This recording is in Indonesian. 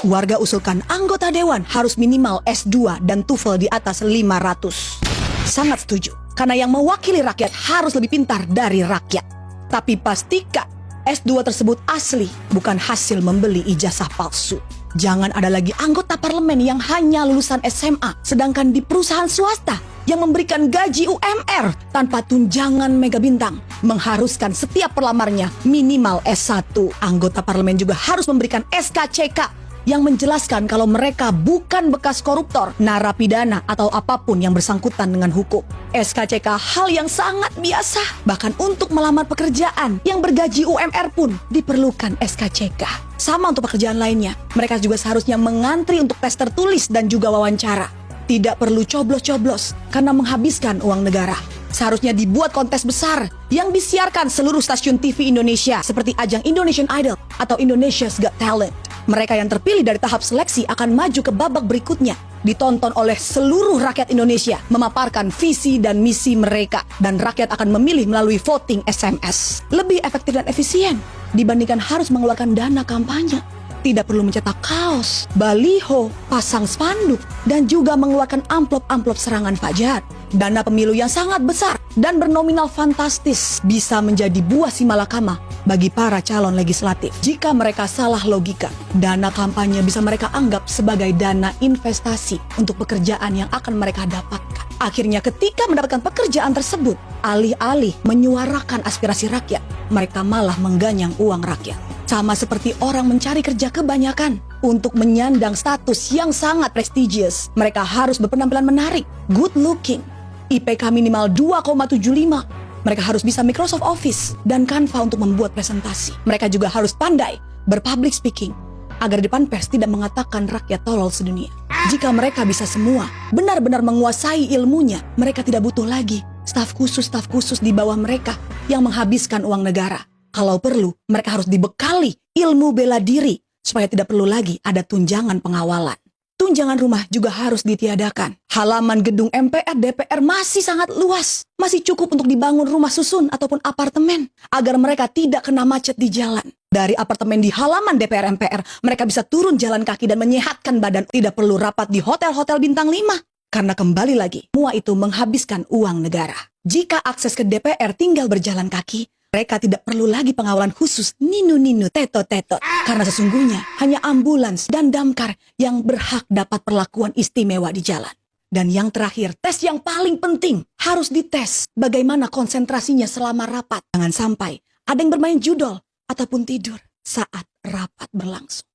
Warga usulkan anggota dewan harus minimal S2 dan TOEFL di atas 500. Sangat setuju, karena yang mewakili rakyat harus lebih pintar dari rakyat. Tapi pastikan S2 tersebut asli, bukan hasil membeli ijazah palsu. Jangan ada lagi anggota parlemen yang hanya lulusan SMA, sedangkan di perusahaan swasta yang memberikan gaji UMR tanpa tunjangan mega bintang mengharuskan setiap pelamarnya minimal S1. Anggota parlemen juga harus memberikan SKCK yang menjelaskan kalau mereka bukan bekas koruptor, narapidana, atau apapun yang bersangkutan dengan hukum. SKCK hal yang sangat biasa. Bahkan untuk melamar pekerjaan yang bergaji UMR pun diperlukan SKCK. Sama untuk pekerjaan lainnya. Mereka juga seharusnya mengantri untuk tes tertulis dan juga wawancara. Tidak perlu coblos-coblos karena menghabiskan uang negara. Seharusnya dibuat kontes besar yang disiarkan seluruh stasiun TV Indonesia seperti ajang Indonesian Idol atau Indonesia's Got Talent. Mereka yang terpilih dari tahap seleksi akan maju ke babak berikutnya, ditonton oleh seluruh rakyat Indonesia, memaparkan visi dan misi mereka, dan rakyat akan memilih melalui voting SMS. Lebih efektif dan efisien dibandingkan harus mengeluarkan dana kampanye. Tidak perlu mencetak kaos, baliho, pasang spanduk, dan juga mengeluarkan amplop-amplop serangan fajar. Dana pemilu yang sangat besar dan bernominal fantastis bisa menjadi buah simalakama bagi para calon legislatif. Jika mereka salah logika, dana kampanye bisa mereka anggap sebagai dana investasi untuk pekerjaan yang akan mereka dapatkan. Akhirnya ketika mendapatkan pekerjaan tersebut, alih-alih menyuarakan aspirasi rakyat, mereka malah mengganyang uang rakyat. Sama seperti orang mencari kerja kebanyakan untuk menyandang status yang sangat prestigious. Mereka harus berpenampilan menarik, good looking, IPK minimal 2,75. Mereka harus bisa Microsoft Office dan Canva untuk membuat presentasi. Mereka juga harus pandai berpublic speaking agar di depan pers tidak mengatakan rakyat tolol sedunia. Jika mereka bisa semua, benar-benar menguasai ilmunya, mereka tidak butuh lagi staf khusus di bawah mereka yang menghabiskan uang negara. Kalau perlu, mereka harus dibekali ilmu bela diri supaya tidak perlu lagi ada tunjangan pengawalan. Tunjangan rumah juga harus ditiadakan. Halaman gedung MPR, DPR masih sangat luas. Masih cukup untuk dibangun rumah susun ataupun apartemen agar mereka tidak kena macet di jalan. Dari apartemen di halaman DPR MPR, mereka bisa turun jalan kaki dan menyehatkan badan. Tidak perlu rapat di hotel-hotel bintang 5. Karena kembali lagi, semua itu menghabiskan uang negara. Jika akses ke DPR tinggal berjalan kaki, mereka tidak perlu lagi pengawalan khusus ninu-ninu, tetot-tetot. Karena sesungguhnya hanya ambulans dan damkar yang berhak dapat perlakuan istimewa di jalan. Dan yang terakhir, tes yang paling penting harus dites bagaimana konsentrasinya selama rapat. Jangan sampai ada yang bermain judol ataupun tidur saat rapat berlangsung.